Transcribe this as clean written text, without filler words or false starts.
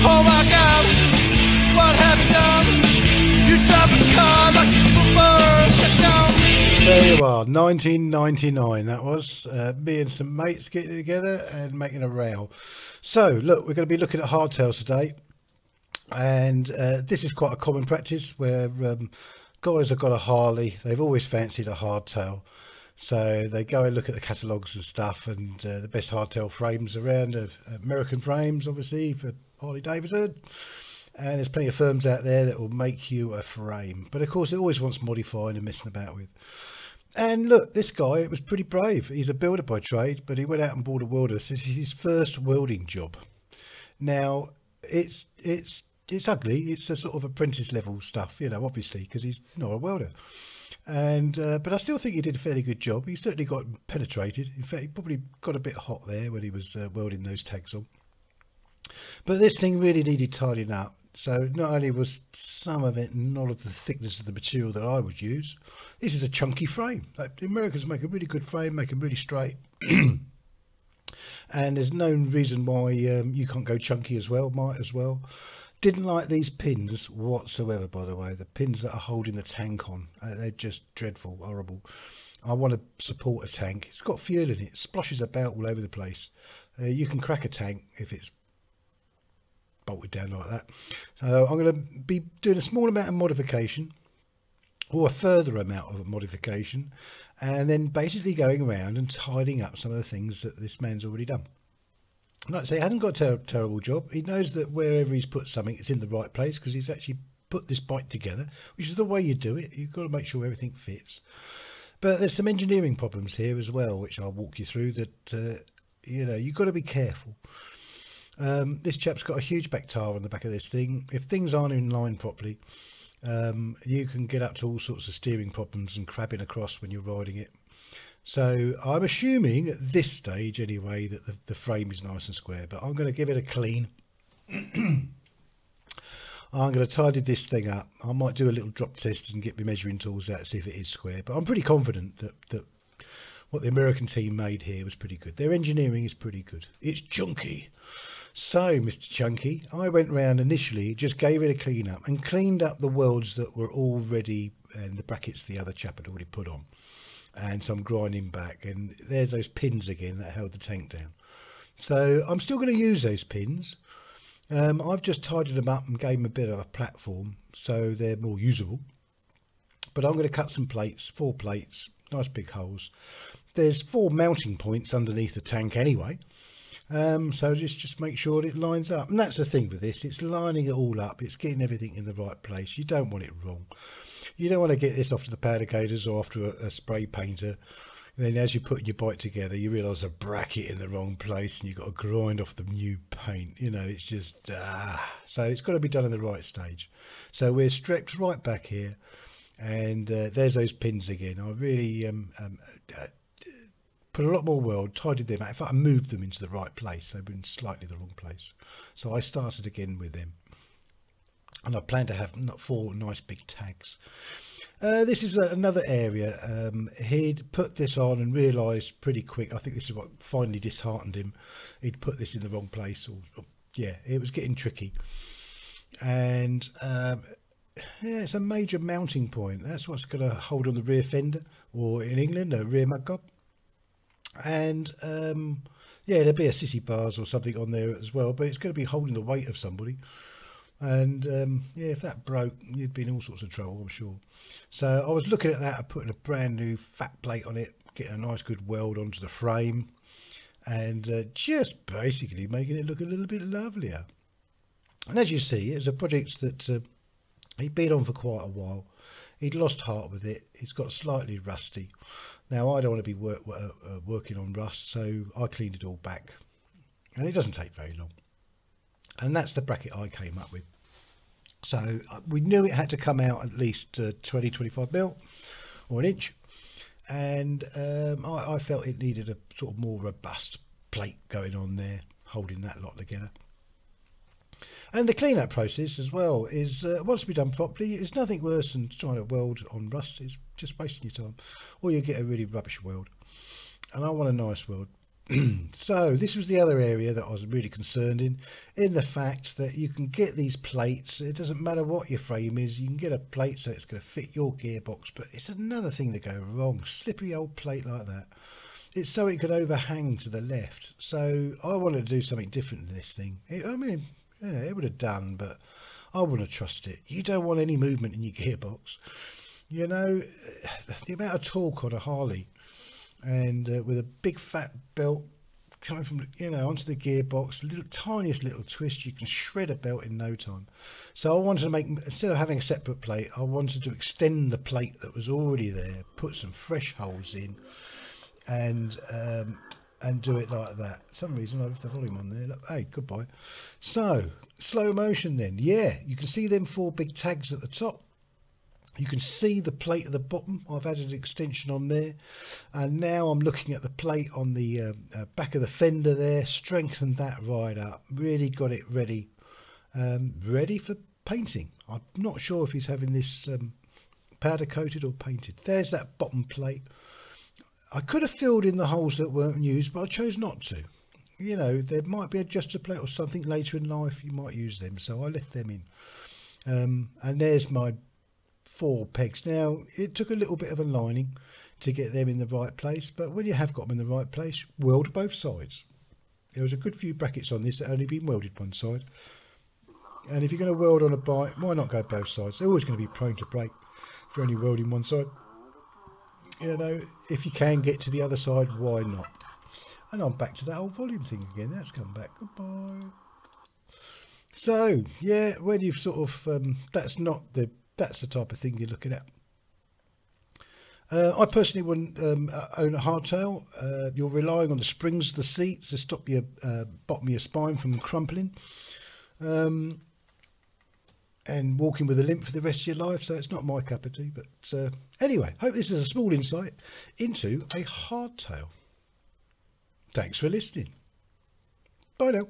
Oh my God, what have you done? You drive a car like a trooper, shut down. There you are, 1999 that was. Me and some mates getting together and making a row. So look, we're going to be looking at hardtails today, and this is quite a common practice where guys have got a Harley, they've always fancied a hardtail. So they go and look at the catalogues and stuff, and the best hardtail frames around are American frames, obviously, for Harley Davidson. And there's plenty of firms out there that will make you a frame. But of course, it always wants modifying and messing about with. And look, this guy was pretty brave. He's a builder by trade, but he went out and bought a welder. So this is his first welding job. Now, it's ugly. It's a sort of apprentice level stuff, you know, obviously, because he's not a welder. And but I still think he did a fairly good job. He certainly got penetrated. In fact, he probably got a bit hot there when he was welding those tags on. But this thing really needed tidying up. So not only was some of it not of the thickness of the material that I would use, this is a chunky frame. Like, the Americans make a really good frame, make them really straight. And there's no reason why you can't go chunky as well, might as well. Didn't like these pins whatsoever, by the way. The pins that are holding the tank on, they're just dreadful, horrible. I want to support a tank. It's got fuel in it, splashes about all over the place. You can crack a tank if it's bolted down like that. So I'm going to be doing a small amount of modification, or a further amount of modification, and then basically going around and tidying up some of the things that this man's already done. Like I say, he hasn't got a terrible job. He knows that wherever he's put something, it's in the right place, because he's actually put this bike together, which is the way you do it. You've got to make sure everything fits. But there's some engineering problems here as well, which I'll walk you through, that you know, you've got to be careful. This chap's got a huge back tire on the back of this thing. If things aren't in line properly, you can get up to all sorts of steering problems and crabbing across when you're riding it. So I'm assuming at this stage anyway that the frame is nice and square, but I'm going to give it a clean. I'm going to tidy this thing up. I might do a little drop test and get my measuring tools out to see if it is square, but I'm pretty confident that what the American team made here was pretty good. Their engineering is pretty good. It's chunky. So, Mr. Chunky, I went round initially, just gave it a clean up and cleaned up the welds that were already, and the brackets the other chap had already put on. And so I'm grinding back, and there's those pins again that held the tank down. So I'm still going to use those pins. I've just tidied them up and gave them a bit of a platform so they're more usable. But I'm going to cut some plates, 4 plates, nice big holes. There's 4 mounting points underneath the tank anyway. So just make sure it lines up. And that's the thing with this, it's lining it all up, it's getting everything in the right place. You don't want it wrong. You don't want to get this off to the powder coaters or off to a spray painter. And then as you put your bike together, you realise a bracket in the wrong place and you've got to grind off the new paint. You know, it's just, so it's got to be done in the right stage. So we're strapped right back here, and there's those pins again. I really put a lot more weld, tidied them out. In fact, I moved them into the right place. They've been slightly the wrong place. So I started again with them. And I plan to have 4 nice big tags. This is another area. He'd put this on and realised pretty quick, I think this is what finally disheartened him. He'd put this in the wrong place. Or yeah, it was getting tricky. And yeah, it's a major mounting point. That's what's going to hold on the rear fender, or in England, a rear mudguard. And Yeah, there'll be a sissy bars or something on there as well, but it's going to be holding the weight of somebody. And yeah, if that broke, you'd be in all sorts of trouble, I'm sure. So I was looking at that, I putting a brand new fat plate on it, getting a nice good weld onto the frame, and just basically making it look a little bit lovelier. And as you see, it's a project that he'd been on for quite a while. He'd lost heart with it. It's got slightly rusty. Now, I don't want to be working on rust, so I cleaned it all back. And it doesn't take very long. And that's the bracket I came up with. So we knew it had to come out at least 20-25 mil or an inch. And I felt it needed a sort of more robust plate going on there, holding that lot together. And the clean-up process as well is, once to be done properly, it's nothing worse than trying to weld on rust. It's just wasting your time. Or you get a really rubbish weld. And I want a nice weld. So this was the other area that I was really concerned in the fact that you can get these plates. It doesn't matter what your frame is. You can get a plate so it's going to fit your gearbox. But it's another thing to go wrong. Slippery old plate like that. It's so it could overhang to the left. So I wanted to do something different than this thing. Yeah, it would have done, but I wouldn't have trusted it. You don't want any movement in your gearbox. You know, the amount of torque on a Harley, and with a big fat belt coming from, you know, onto the gearbox, tiniest little twist, you can shred a belt in no time. So I wanted to make, instead of having a separate plate, I wanted to extend the plate that was already there, put some fresh holes in, and do it like that. For some reason I left the volume on there. Look, hey, goodbye. So slow motion then. Yeah, you can see them 4 big tags at the top. You can see the plate at the bottom. I've added an extension on there, and now I'm looking at the plate on the back of the fender there. Strengthened that right up, really got it ready, ready for painting. I'm not sure if he's having this powder coated or painted. There's that bottom plate. I could have filled in the holes that weren't used, but I chose not to. You know, there might be a adjuster plate or something later in life, you might use them, so I left them in. And there's my 4 pegs. Now, it took a little bit of aligning to get them in the right place, but when you have got them in the right place, weld both sides. There was a good few brackets on this that only been welded one side. And if you're going to weld on a bike, why not go both sides? They're always going to be prone to break for only welding one side. You know, if you can get to the other side, why not? And I'm back to that old volume thing again. That's come back. Goodbye. So yeah, when you've sort of that's the type of thing you're looking at. I personally wouldn't own a hardtail. You're relying on the springs of the seats to stop your bottom of your spine from crumpling, and walking with a limp for the rest of your life. So it's not my cup of tea. But anyway, hope this is a small insight into a hardtail. Thanks for listening. Bye now.